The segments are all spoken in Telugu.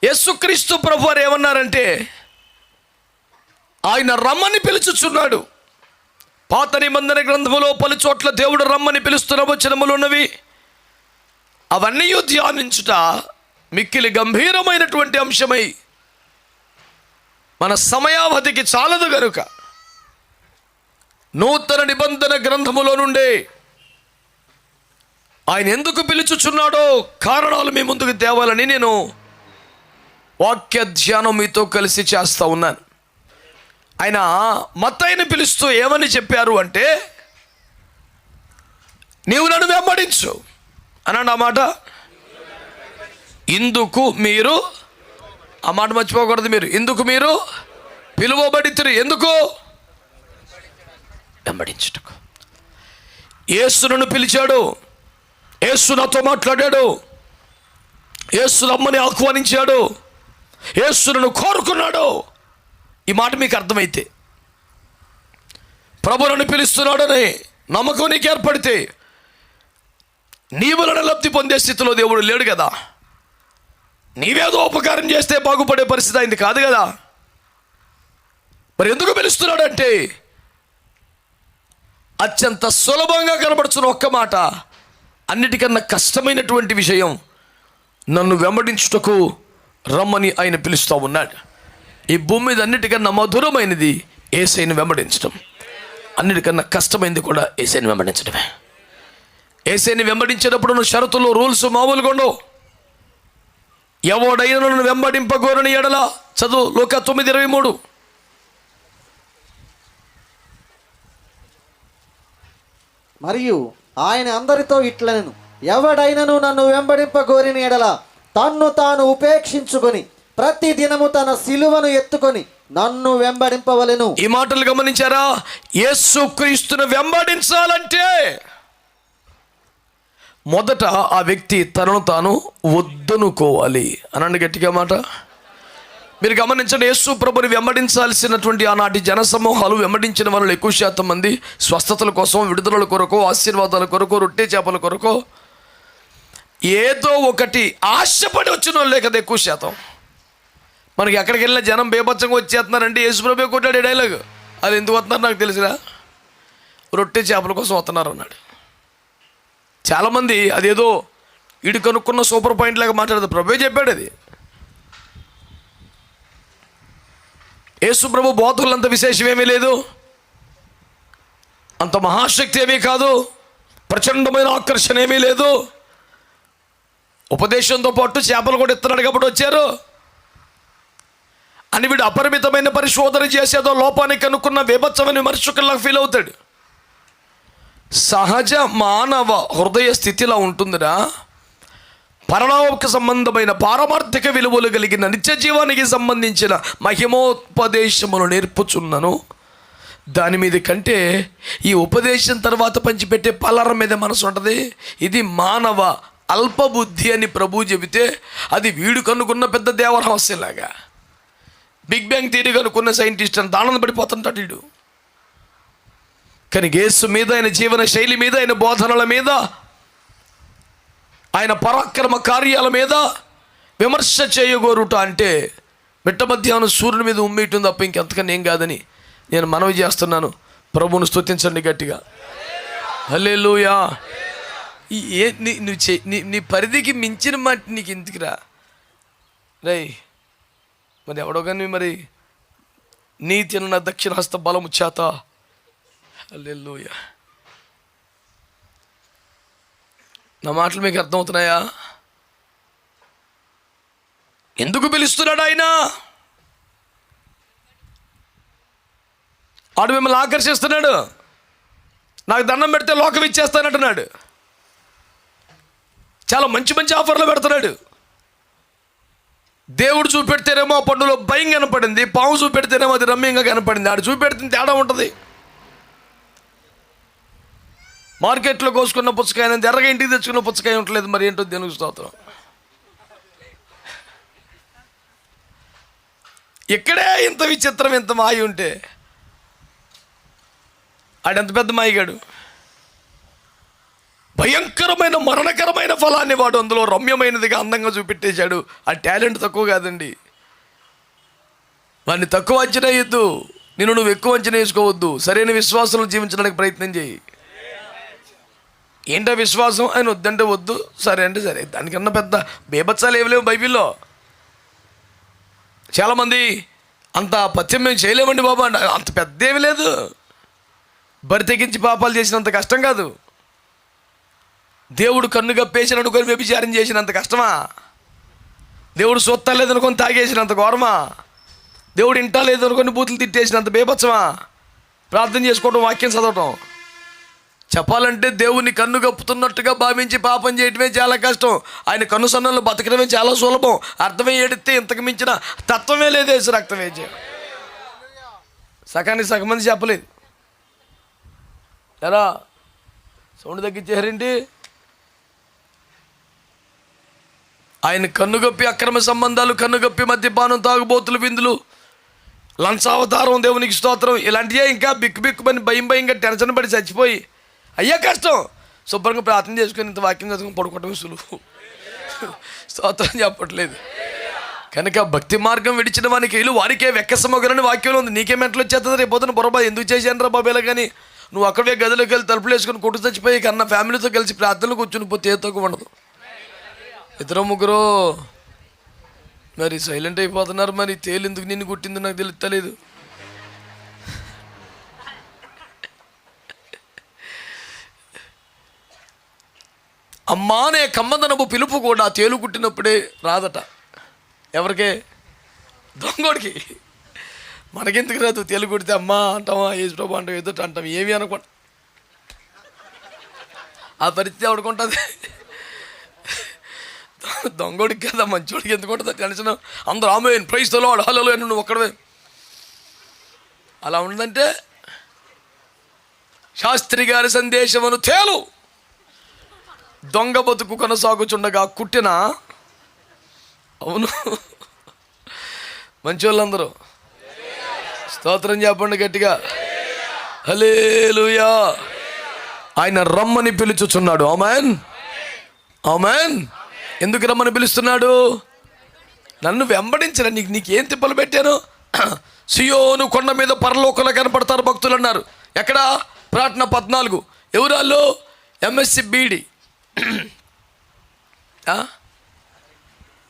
యేసుక్రీస్తు ప్రభువారు ఏమన్నారంటే, ఆయన రమ్మని పిలుచుచున్నాడు. పాత నిబంధన గ్రంథములో పలు చోట్ల దేవుడు రమ్మని పిలుస్తున్న వచనములు ఉన్నవి. అవన్నీ ధ్యానించుట మిక్కిలి గంభీరమైనటువంటి అంశమై మన సమయావధికి చాలదు గనుక నూతన నిబంధన గ్రంథములో నుండే ఆయన ఎందుకు పిలుచుచున్నాడో కారణాలు మీ ముందుకు తేవాలని నేను వాక్య ధ్యానం మీతో కలిసి చేస్తూ ఉన్నాను. ఆయన మత్తయిని పిలుస్తూ ఏమని చెప్పారు అంటే, నీవు నన్ను వెంబడించు అనండి. ఆ మాట ఇందుకు మీరు, ఆ మాట మర్చిపోకూడదు. మీరు ఇందుకు మీరు పిలువబడితిరి. ఎందుకు? వెంబడించుటకు. యేసు నన్ను పిలిచాడు, యేసు నాతో మాట్లాడాడు, యేసు రమ్మని ఆహ్వానించాడు, యేసు నన్ను కోరుకున్నాడు. ఈ మాట మీకు అర్థమైతే, ప్రభు నన్ను పిలుస్తున్నాడని నమ్మకం నీకు ఏర్పడితే, నీవు నన్ను లబ్ధి పొందే స్థితిలో దేవుడు లేడు కదా. నీవేదో ఉపకారం చేస్తే బాగుపడే పరిస్థితి అయింది కాదు కదా. మరి ఎందుకు పిలుస్తున్నాడంటే, అత్యంత సులభంగా కనబడుతున్న ఒక్క మాట, అన్నిటికన్నా కష్టమైనటువంటి విషయం, నన్ను వెంబడించుటకు రమ్మని ఆయన పిలుస్తూ ఉన్నాడు. ఈ భూమి మీద అన్నిటికన్నా మధురమైనది యేసయ్యను వెంబడించడం, అన్నిటికన్నా కష్టమైనది కూడా యేసయ్యను వెంబడించడమే. యేసయ్యను వెంబడించేటప్పుడు నువ్వు షరతులు, రూల్స్ మామూలుగా ఉండవు. ఎవడైనా నన్ను వెంబడింపగోరని ఎడల, చదువు లూకా 9:23, మరియు ఆయన అందరితో ఇట్లనెను, ఎవడైనను నన్ను వెంబడింపగోరిన ఎడల తన్ను తాను ఉపేక్షించుకొని ప్రతి దినము తన సిలువను ఎత్తుకొని నన్ను వెంబడింపవలెను. ఈ మాటలు గమనించారా? యేసుక్రీస్తును వెంబడించాలంటే మొదట ఆ వ్యక్తి తనను తాను వద్దనుకోవాలి. అనండి గట్టిగా మాట. మీరు గమనించండి, యేసు ప్రభుని వెంబడించాల్సినటువంటి ఆనాటి జనసమూహాలు, వెంబడించిన వాళ్ళు ఎక్కువ శాతం మంది స్వస్థతల కోసం, విడుదలల కొరకు, ఆశీర్వాదాల కొరకు, రొట్టె చేపల కొరకు, ఏదో ఒకటి ఆశపడి వచ్చిన వాళ్ళే కదా ఎక్కువ శాతం. మనకి ఎక్కడికి వెళ్ళిన జనం బేబచ్చంగా వచ్చేస్తున్నారంటే యేసు ప్రభు కొట్టాడు డైలాగ్. అది ఎందుకు వస్తున్నారు నాకు తెలిసినా, రొట్టె చేపల కోసం వస్తున్నారు అన్నాడు. చాలామంది అదేదో వీడు కనుక్కున్న సూపర్ పాయింట్ లాగా మాట్లాడదు. ప్రభువే చెప్పాడు అది. యేసు ప్రభు బోధకులు అంత విశేషమేమీ లేదు, అంత మహాశక్తి ఏమీ కాదు, ప్రచండమైన ఆకర్షణ ఏమీ లేదు. ఉపదేశంతో పాటు చేపలు కూడా ఇస్తున్నాడు కాబట్టి వచ్చారు అని వీడు అపరిమితమైన పరిశోధన చేసేదో లోపానికి కనుక్కున్న బేబచ్చమని విమర్శకుల్లాగా ఫీల్ అవుతాడు. సహజ మానవ హృదయ స్థితిలా ఉంటుందిరా. పరలోక సంబంధమైన పారమార్థిక విలువలు కలిగిన నిత్య జీవానికి సంబంధించిన మహిమోపదేశములు నేర్పుచున్నాను. దాని మీద కంటే ఈ ఉపదేశం తర్వాత పంచిపెట్టే పలరం మీద మనసు ఉంటుంది. ఇది మానవ అల్పబుద్ధి అని ప్రభు చెబితే అది వీడు కనుక్కున్న పెద్ద దేవరహస్యంలాగా, బిగ్ బ్యాంగ్ థియరీ కనుక్కున్న సైంటిస్ట్ అని దానం పడిపోతుంటాడు వీడు. కానీ యేసు మీద, ఆయన జీవన శైలి మీద, ఆయన బోధనల మీద, ఆయన పరాక్రమ కార్యాల మీద విమర్శ చేయగోరుట అంటే మిట్ట మధ్యాహ్నం సూర్యుని మీద ఉమ్మేయటం తప్ప ఇంకెంతకన్నా ఏం కాదని నేను మనవి చేస్తున్నాను. ప్రభువును స్తుతించండి గట్టిగా. హల్లెలూయా. నీ పరిధికి మించిన మాట నీకు ఎందుకురా రై. మరి ఎవడో కానీ మరి నీతి అన్న దక్షిణ హస్త బలము చేత, హల్లెలూయా. నా మాటలు మీకు అర్థమవుతున్నాయా? ఎందుకు పిలుస్తున్నాడు ఆయన? ఆడు మిమ్మల్ని ఆకర్షిస్తున్నాడు. నాకు దండం పెడితే లోకం ఇచ్చేస్తానంటున్నాడు. చాలా మంచి మంచి ఆఫర్లు పెడుతున్నాడు. దేవుడు చూపెడితేనేమో ఆ పండులో భయం కనపడింది, పాము చూపెడితేనేమో అది రమ్యంగా కనపడింది. ఆడు చూపెడితే తేడా ఉంటుంది. మార్కెట్లో కోసుకున్న పుచ్చకాయ ఎర్రగా ఇంటికి తెచ్చుకున్న పుచ్చకాయ ఉండలేదు. మరి ఏంటో దేవునికి స్తోత్రం. ఇక్కడే ఇంత విచిత్రం, ఇంత మాయ ఉంటే ఆడెంత పెద్ద మాయగాడు. భయంకరమైన మరణకరమైన ఫలాన్ని వాడు అందులో రమ్యమైనదిగా అందంగా చూపెట్టేశాడు. ఆ టాలెంట్ తక్కువ కాదండి. వాడిని తక్కువ అంచనా వేయద్దు, నిన్ను నువ్వు ఎక్కువ అంచనా వేసుకోవద్దు. సరైన విశ్వాసంలో జీవించడానికి ప్రయత్నం చేయి. ఏంటో విశ్వాసం ఆయన వద్దంటే వద్దు, సరే అంటే సరే. దానికన్నా పెద్ద బేబత్సాలు ఏమి లేవు బైబిల్లో. చాలామంది అంత పథ్యం మేము చేయలేమండి బాబా అంట. అంత పెద్ద ఏమి లేదు. బరి తెగించి పాపాలు చేసినంత కష్టం కాదు. దేవుడు కన్ను కప్పేసిన అనుకొని వ్యభిచారం చేసినంత కష్టమా? దేవుడు సొత్తా లేదనుకొని తాగేసినంత ఘోరమా? దేవుడు ఇంటా లేదనుకొని బూతులు తిట్టేసినంత బేబత్సమా? ప్రార్థన చేసుకోవడం, వాక్యం చదవటం. చెప్పాలంటే దేవుని కన్ను కప్పుతున్నట్టుగా భావించి పాపం చేయటమే చాలా కష్టం. ఆయన కన్ను సన్నలు బతకడమే చాలా సులభం. అర్థమే ఏడితే ఇంతకు మించిన తత్వమే లేదు. వేసి రక్తం వేసే సగానికి సగం మంది చెప్పలేదు. ఎరా సౌండ్ తగ్గించారేంటి? ఆయన కన్నుగప్పి అక్రమ సంబంధాలు, కన్నుగప్పి మద్యపానం, తాగుబోతులు, విందులు, లంచావతారం, దేవునికి స్తోత్రం, ఇలాంటివే ఇంకా బిక్కుబిక్కుమని భయంగా టెన్షన్ పడి చచ్చిపోయి అయ్యా కష్టం. శుభ్రంగా ప్రార్థన చేసుకుని ఇంత వాక్యం చదువుకుని పడుకోవటమే సులువు. స్తోత్రం చెప్పట్లేదు. కనుక భక్తి మార్గం విడిచిన వానికి వీళ్ళు వారికే వెక్కసమొగలని వాక్యంలో ఉంది. నీకే మెంటలు వచ్చేస్తుంది. రేపు పొద్దున బొరబా ఎందుకు చేశాను రా బాబేలా కానీ నువ్వు అక్కడే గదిలోకి వెళ్ళి తలుపులు వేసుకొని కొట్టు చచ్చిపోయి కన్నా ఫ్యామిలీతో కలిసి ప్రార్థనలు కూర్చుని పోతే ఏ తక్కువ ఉండదు. ఇద్దరు ముగ్గురు మరి సైలెంట్ అయిపోతున్నారు. మరి తేలు ఎందుకు నిన్ను కుట్టిందో నాకు తెలుస్తలేదు. అమ్మా అనే కమ్మదనపు పిలుపు కూడా తేలు కుట్టినప్పుడే రాదట. ఎవరికే? దొంగోడికి. మనకెందుకు రాదు? తేలు కుడితే అమ్మా అంటామా, ఏజ్ ప్రభు అంటాం, ఎదుట అంటాం, ఏమి అనుకోండి. ఆ పరిస్థితి ఎవడుకుంటుంది? దొంగోడికి కదా, మంచోడికి ఎందుకు ఉంటుంది టెన్షన్? అందరూ ఆమెన్ ప్రైజ్ ద లార్డ్ హల్లెలూయా నువ్వు ఒక్కడవే. అలా ఉందంటే శాస్త్రి గారి సందేశమును తేలు దొంగ బతుకు కొనసాగుచుండగా కుట్టిన. అవును, మంచోళ్ళందరూ స్తోత్రం చెప్పండి గట్టిగా. హల్లెలూయా. ఆయన రమ్మని పిలుచుచున్నాడు. ఆమేన్, ఆమేన్. ఎందుకు రమ్మని పిలుస్తున్నాడు? నన్ను వెంబడించిన నీకేం తిప్పలు పెట్టాను? సియోను కొండ మీద పరలోకంలో కనపడతారు భక్తులు అన్నారు. ఎక్కడ? ప్రార్థన 14. ఎవరాళ్ళు? ఎంఎస్సి బీడి.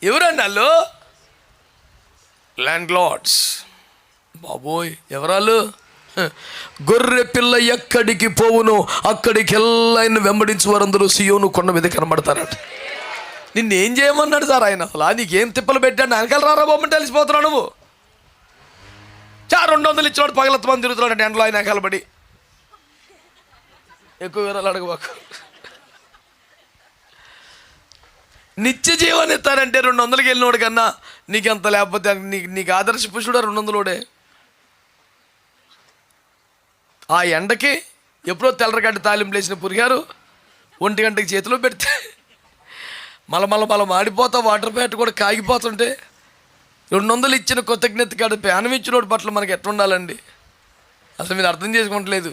ఎవరండి వాళ్ళు? Landlords. బాబోయ్, ఎవరాళ్ళు? గొర్రె పిల్ల ఎక్కడికి పోవును అక్కడికి ఎల్లైన వెంబడించి వారందరూ సియోను కొండ మీద కనబడతారట. నిన్నేం చేయమన్నాడు సార్ ఆయన? అసలు నీకేం తిప్పలు పెట్టాడు? వెనకాల రారా బొమ్మని తెలిసిపోతున్నావు నువ్వు. 200 ఇచ్చినోడు పగలత్త మంది తిరుగుతున్నాడు ఎండలో ఆయన వెనకాలబడి. ఎక్కువ వివరాలు అడగబాకు. నిత్య జీవాన్ని ఇస్తారంటే 200కి వెళ్ళినోడు కన్నా నీకెంత, లేకపోతే నీకు ఆదర్శ పురుషుడు 200లోడే. ఆ ఎండకి ఎప్పుడో తెల్లరగడ్డ తాలింపు లేచిన పురిగారు 1 గంటకి చేతిలో పెడితే మళ్ళీ మాడిపోతా, వాటర్ ప్యాట్ కూడా కాగిపోతుంటే 200 ఇచ్చిన కృతజ్ఞత కాదు ప్యానం ఇచ్చినోడు పట్ల మనకి ఎట్లా ఉండాలండి? అసలు మీరు అర్థం చేసుకోవట్లేదు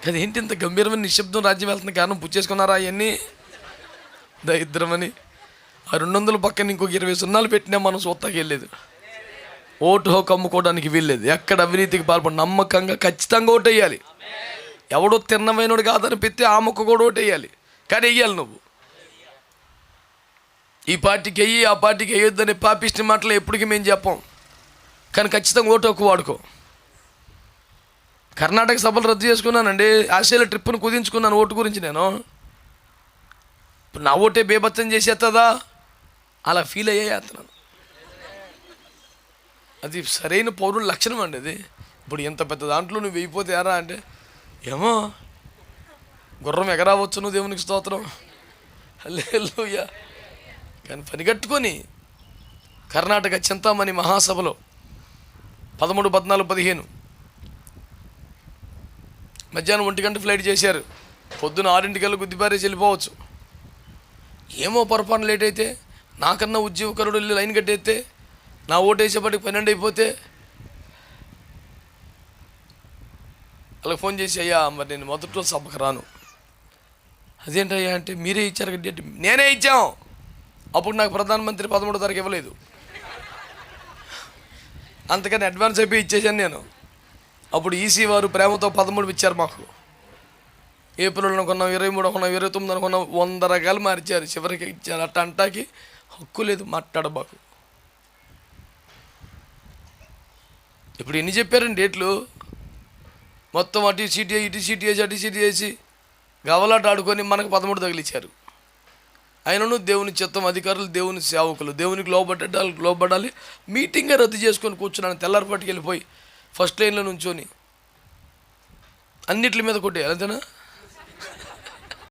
కదా. ఏంటి ఇంత గంభీరమైన నిశ్శబ్దం రాజ్యం వెళ్తున్న కారణం? పుచ్చేసుకున్నారా అవన్నీ దరిద్రమని. ఆ 200 పక్కన ఇంకొక 20 సున్నాలు పెట్టినా మనం సొత్తకి వెళ్ళలేదు. ఓటు హోకు అమ్ముకోవడానికి వీల్లేదు. ఎక్కడ అవినీతికి పాల్పడి నమ్మకంగా ఖచ్చితంగా ఓటు వేయాలి. ఎవడో తిన్నమైనోడు కాదని పెట్టి ఆ మొక్క కూడా ఓటు వేయాలి. కానీ వెయ్యాలి నువ్వు. ఈ పార్టీకి వెయ్యి, ఆ పార్టీకి వేయొద్దని పాపిష్టి మాటలు ఎప్పటికీ మేము చెప్పాం. కానీ ఖచ్చితంగా ఓటు హక్కు వాడుకో. కర్ణాటక సభలు రద్దు చేసుకున్నానండి. ఆస్ట్రేలియా ట్రిప్ను కుదించుకున్నాను ఓటు గురించి. నేను ఇప్పుడు నా ఓటే బేబత్సం చేసేస్తుందా? అలా ఫీల్ అయ్యేస్తున్నాను. అది సరైన పౌరుల లక్షణం అండి అది. ఇప్పుడు ఎంత పెద్ద దాంట్లో నువ్వు వెయ్యిపోతే ఎరా అంటే ఏమో గుర్రం ఎగరావచ్చు నువ్వు, దేవునికి స్తోత్రం హల్లెలూయా. కానీ పని కట్టుకొని కర్ణాటక చింతామణి మహాసభలో 13, 14, 15 మధ్యాహ్నం 1 గంట ఫ్లైట్ చేశారు. పొద్దున 6 గుద్దిపారేసి వెళ్ళిపోవచ్చు. ఏమో పొరపాటు లేట్ అయితే, నాకన్నా ఉద్యోగకరుడు వెళ్ళి లైన్ కట్టేస్తే, నా ఓటు వేసేపటికి 12 అయిపోతే వాళ్ళకి ఫోన్ చేసి అయ్యా మరి నేను మొదట్లో సభకు రాను, అదేంటయ్యా అంటే మీరే ఇచ్చారు కదా డేట్. నేనే ఇచ్చాం. అప్పుడు నాకు ప్రధానమంత్రి 13వ తారీఖు ఇవ్వలేదు, అంతకని అడ్వాన్స్ అయిపోయి ఇచ్చేసాను నేను. అప్పుడు ఈసీ వారు ప్రేమతో 13 ఇచ్చారు మాకు. ఏప్రిల్ అనుకున్నాం, 23 అనుకున్నాం, 29 అనుకున్నాం, 100 రకాలు మార్చారు. చివరికి ఇచ్చారు. అట్ట అంటాకి హక్కు లేదు మాట్లాడబాకు. ఇప్పుడు ఎన్ని చెప్పారండి డేట్లు? మొత్తం అటు సీటీ ఇటు సీటీ వేసి అటు సీటీ వేసి గవలాట ఆడుకొని మనకు 13 తగిలిచ్చారు. అయినను దేవుని చిత్తం, అధికారులు దేవుని సేవకులు, దేవునికి లోబడాలి. మీటింగే రద్దు చేసుకొని కూర్చున్నాను. తెల్లారిపాటికి వెళ్ళిపోయి ఫస్ట్ లైన్లో నుంచొని అన్నిటి మీద కొట్టే అంతేనా.